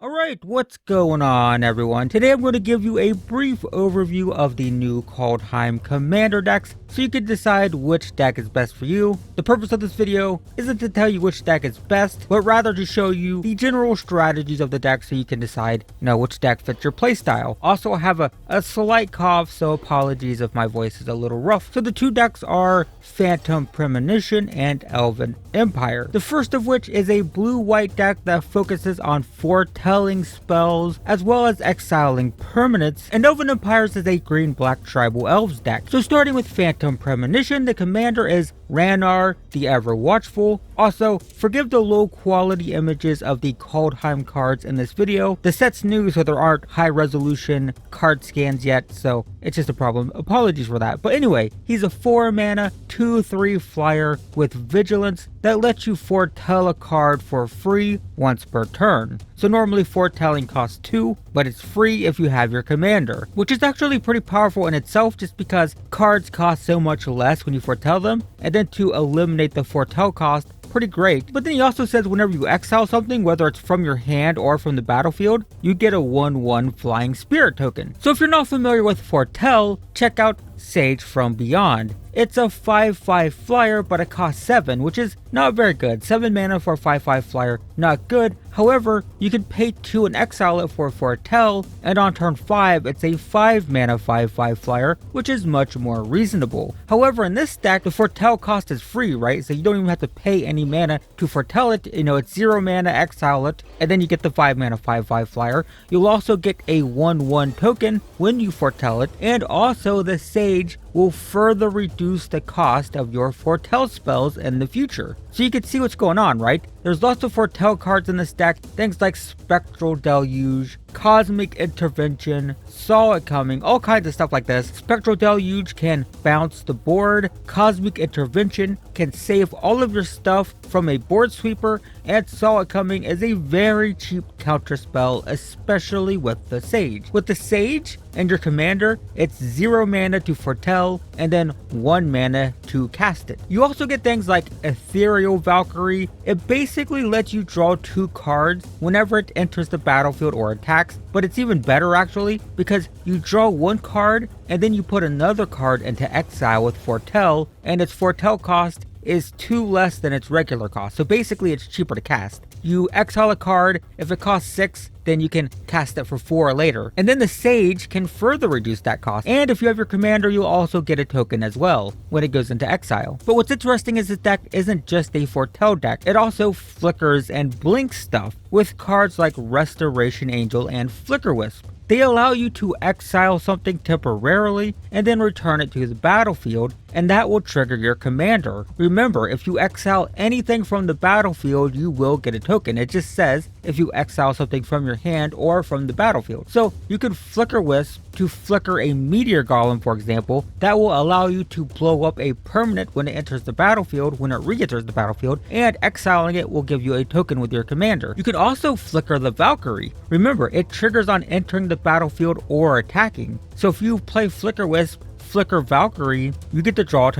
Alright, what's going on everyone? Today I'm going to give you a brief overview of the new Kaldheim commander decks so you can decide which deck is best for you. The purpose of this video isn't to tell you which deck is best, but rather to show you the general strategies of the deck so you can decide, which deck fits your playstyle. Also, I have a slight cough, so apologies if my voice is a little rough. So the two decks are Phantom Premonition and Elven Empire. The first of which is a blue-white deck that focuses on foretelling spells as well as exiling permanents, and Elven Empires is a green-black tribal elves deck. So starting with Phantom Premonition, the commander is Ranar, the Ever-Watchful. Also, forgive the low quality images of the Kaldheim cards in this video. The set's new, so there aren't high resolution card scans yet, so it's just a problem. Apologies for that. But anyway, he's a 4 mana, 2/3 flyer with vigilance that lets you foretell a card for free once per turn. So normally foretelling costs 2, but it's free if you have your commander, which is actually pretty powerful in itself just because cards cost so much less when you foretell them, and then to eliminate the foretell cost, pretty great. But then he also says whenever you exile something, whether it's from your hand or from the battlefield, you get a 1/1 flying spirit token. So if you're not familiar with foretell, check out Sage from Beyond. It's a 5/5 flyer, but it costs 7, which is not very good. 7 mana for a 5/5 flyer, not good. However, you can pay 2 and exile it for foretell, and on turn 5, it's a 5 mana 5/5 flyer, which is much more reasonable. However, in this deck, the foretell cost is free, right? So you don't even have to pay any mana to foretell it. It's 0 mana, exile it, and then you get the 5 mana 5/5 flyer. You'll also get a 1/1 token when you foretell it, and also the Sage will further reduce the cost of your foretell spells in the future. So you can see what's going on, right? There's lots of foretell cards in this deck, things like Spectral Deluge, Cosmic Intervention, Saw It Coming, all kinds of stuff like this. Spectral Deluge can bounce the board, Cosmic Intervention can save all of your stuff from a board sweeper, and Saw It Coming is a very cheap counter spell, especially with the Sage. With the Sage and your commander, it's 0 mana to foretell, and then 1 mana to cast it. You also get things like Ethereal Valkyrie. It basically lets you draw 2 cards whenever it enters the battlefield or attacks, but it's even better actually, because you draw 1 card and then you put another card into exile with foretell, and its foretell cost is 2 less than its regular cost. So basically it's cheaper to cast. You exile a card, if it costs 6, then you can cast it for 4 later. And then the Sage can further reduce that cost. And if you have your commander, you'll also get a token as well when it goes into exile. But what's interesting is this deck isn't just a foretell deck. It also flickers and blinks stuff with cards like Restoration Angel and Flicker Wisp. They allow you to exile something temporarily and then return it to the battlefield, and that will trigger your commander. Remember, if you exile anything from the battlefield, you will get a token. It just says if you exile something from your hand or from the battlefield. So you can Flicker Wisp to flicker a Meteor Golem, for example. That will allow you to blow up a permanent when it enters the battlefield, when it re-enters the battlefield, and exiling it will give you a token with your commander. You can also flicker the Valkyrie. Remember, it triggers on entering the battlefield or attacking. So if you play Flicker Wisp, flicker Valkyrie, you get to draw,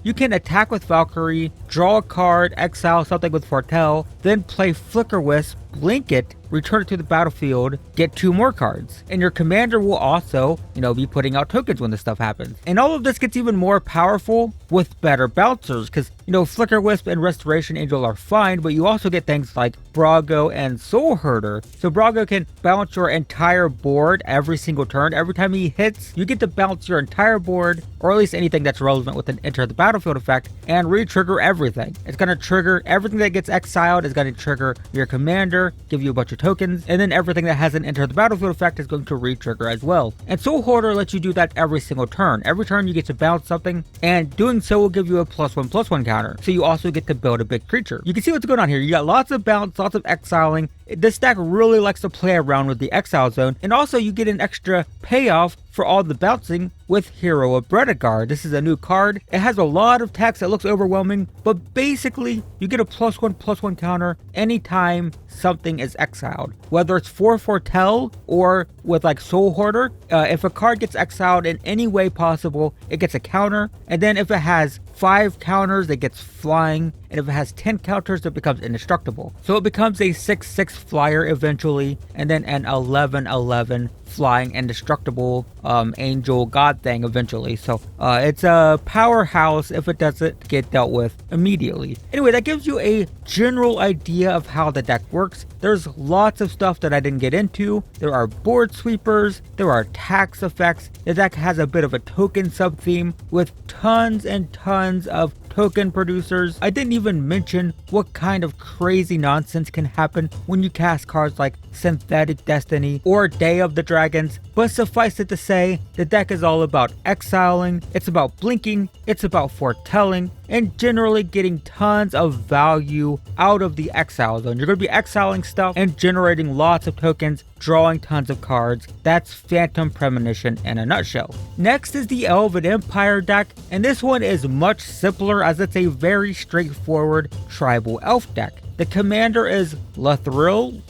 you can attack with Valkyrie, draw a card, exile something with foretell, then play Flicker Wisp, blink it, return it to the battlefield, get 2 more cards. And your commander will also, be putting out tokens when this stuff happens. And all of this gets even more powerful with better bouncers, because, Flicker Wisp and Restoration Angel are fine, but you also get things like Brago and Soul Herder. So Brago can bounce your entire board every single turn. Every time he hits, you get to bounce your entire board, or at least anything that's relevant with an enter the battlefield effect, and re-trigger everything. It's going to trigger everything that gets exiled, is going to trigger your commander, give you a bunch of tokens, and then everything that hasn't entered the battlefield effect is going to re-trigger as well. And Soul Hoarder lets you do that every single turn. Every turn you get to bounce something, and doing so will give you a +1/+1 counter. So you also get to build a big creature. You can see what's going on here. You got lots of bounce, lots of exiling. This deck really likes to play around with the exile zone, and also you get an extra payoff for all the bouncing with Hero of Bredegar. This is a new card. It has a lot of text that looks overwhelming, but basically you get a +1/+1 counter anytime something is exiled. Whether it's for foretell or with like Soul Hoarder, if a card gets exiled in any way possible, it gets a counter, and then if it has 5 counters, it gets flying, and if it has 10 counters, it becomes indestructible. So it becomes a 6/6 flyer eventually, and then an 11/11 flying indestructible angel god thing eventually. So it's a powerhouse if it doesn't get dealt with immediately. Anyway, that gives you a general idea of how the deck works. There's lots of stuff that I didn't get into. There are board sweepers, there are tax effects. The deck has a bit of a token sub-theme with tons and tons of token producers. I didn't even mention what kind of crazy nonsense can happen when you cast cards like Synthetic Destiny or Day of the Dragons, but suffice it to say, the deck is all about exiling, it's about blinking, it's about foretelling, and generally getting tons of value out of the exile zone. You're going to be exiling stuff and generating lots of tokens, drawing tons of cards. That's Phantom Premonition in a nutshell. Next is the Elven Empire deck, and this one is much simpler as it's a very straightforward tribal elf deck. The commander is Lathril,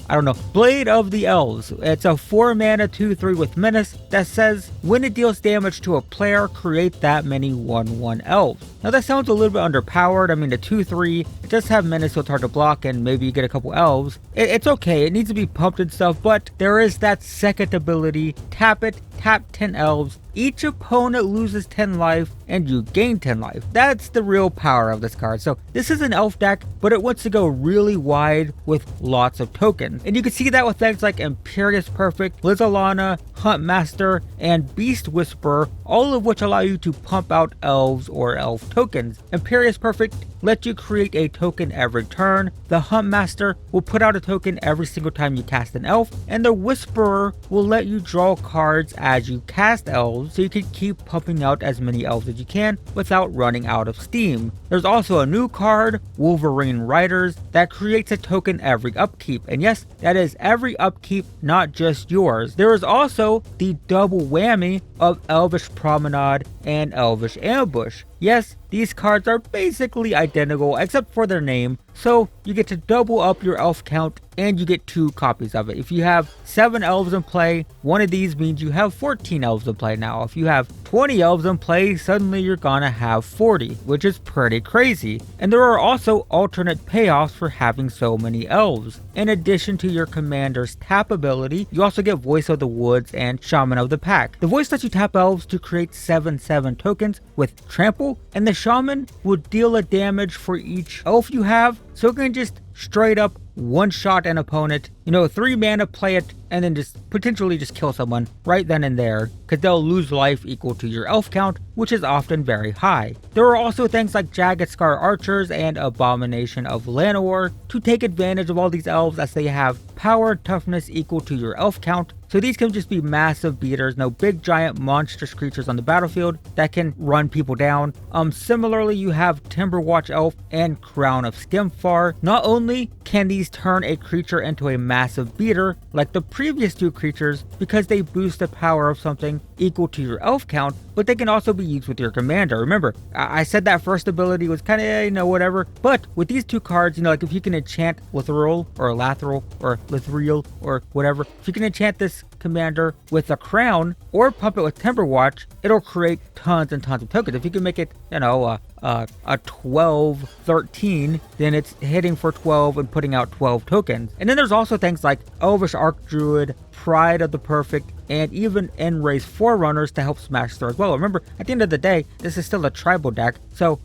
I don't know, Blade of the Elves. It's a 4-mana 2/3 with menace that says when it deals damage to a player, create that many 1/1 elves. Now that sounds a little bit underpowered. I mean, the 2/3, it does have menace, so it's hard to block, and maybe you get a couple elves. It's okay, it needs to be pumped and stuff, but there is that second ability, tap it, tap 10 elves, each opponent loses 10 life, and you gain 10 life. That's the real power of this card. So this is an elf deck, but it wants to go really wide with lots of tokens. And you can see that with things like Imperious Perfect, Lizalana, Huntmaster, and Beast Whisperer, all of which allow you to pump out elves or elf tokens. Imperious Perfect lets you create a token every turn, the Huntmaster will put out a token every single time you cast an elf, and the Whisperer will let you draw cards as you cast elves, so you can keep pumping out as many elves as you can without running out of steam. There's also a new card, Wolverine Riders, that creates a token every upkeep, and yes, that is every upkeep, not just yours. There is also the double whammy of Elvish Promenade and Elvish Ambush. Yes, these cards are basically identical except for their name, so you get to double up your elf count and you get 2 copies of it. If you have 7 elves in play, one of these means you have 14 elves in play now. If you have 20 elves in play, suddenly you're gonna have 40, which is pretty crazy. And there are also alternate payoffs for having so many elves. In addition to your commander's tap ability, you also get Voice of the Woods and Shaman of the Pack. The Voice lets you tap elves to create 7/7 tokens with trample, and the Shaman will deal a damage for each elf you have, so it can just straight up one-shot an opponent, 3 mana, play it, and then just potentially just kill someone right then and there, because they'll lose life equal to your elf count, which is often very high. There are also things like Jagged Scar Archers and Abomination of Llanowar to take advantage of all these elves, as they have power toughness equal to your elf count, so these can just be massive beaters, big giant monstrous creatures on the battlefield that can run people down. Similarly, you have Timberwatch Elf and Crown of Skimfar. Not only can these turn a creature into a massive beater like the previous 2 creatures because they boost the power of something equal to your elf count, but they can also be used with your commander. Remember, I said that first ability was kind of, whatever, but with these 2 cards, like if you can enchant Lathril or Lathril or Lathril or whatever, if you can enchant this commander with a crown or pump it with Timberwatch, it'll create tons and tons of tokens. If you can make it, a 12/13, then it's hitting for 12 and putting out 12 tokens. And then there's also things like Elvish Archdruid, Pride of the Perfect, and even N-Race Forerunners to help smash through as well. Remember, at the end of the day, this is still a tribal deck, so,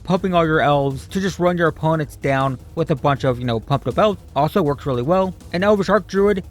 pumping all your elves to just run your opponents down with a bunch of, pumped up elves also works really well. And Elvish Archdruid,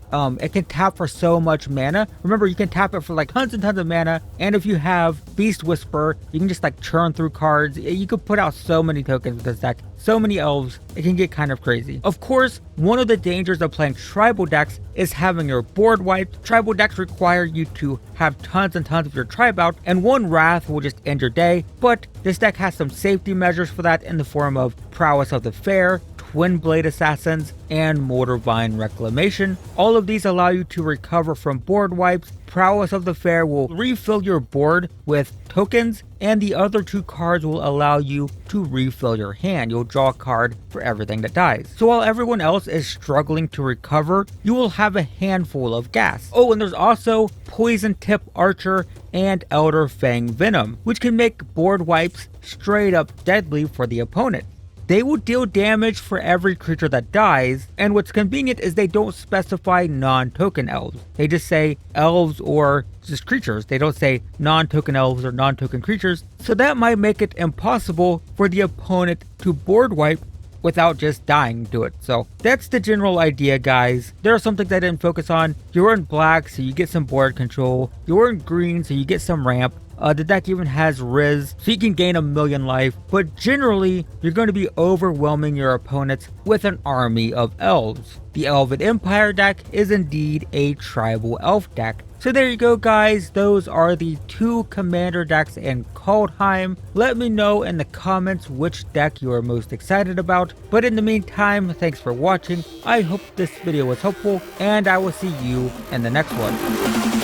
it can tap for so much mana. Remember, you can tap it for like tons and tons of mana, and if you have Beast Whisperer, you can just like churn through cards. You could put out so many tokens with this deck, so many elves, it can get kind of crazy. Of course, one of the dangers of playing tribal decks is having your board wiped. Tribal decks require you to have tons and tons of your tribe out, and one wrath will just end your day, but this deck has some safety measures for that in the form of Prowess of the Fair, Twin Blade Assassins, and Mortarvine Reclamation. All of these allow you to recover from board wipes. Prowess of the Fair will refill your board with tokens, and the other 2 cards will allow you to refill your hand. You'll draw a card for everything that dies. So while everyone else is struggling to recover, you will have a handful of gas. Oh, and there's also Poison Tip Archer and Elder Fang Venom, which can make board wipes straight up deadly for the opponent. they will deal damage for every creature that dies, and what's convenient is they don't specify non-token elves. They just say elves or just creatures. They don't say non-token elves or non-token creatures, so that might make it impossible for the opponent to board wipe without just dying to it. So that's the general idea, guys. There are some things I didn't focus on. You're in black, so you get some board control. You're in green, so you get some ramp. The deck even has Riz, so you can gain 1,000,000 life, but generally, you're going to be overwhelming your opponents with an army of elves. The Elven Empire deck is indeed a tribal elf deck. So there you go, guys. Those are the 2 commander decks in Kaldheim. Let me know in the comments which deck you are most excited about. But in the meantime, thanks for watching. I hope this video was helpful, and I will see you in the next one.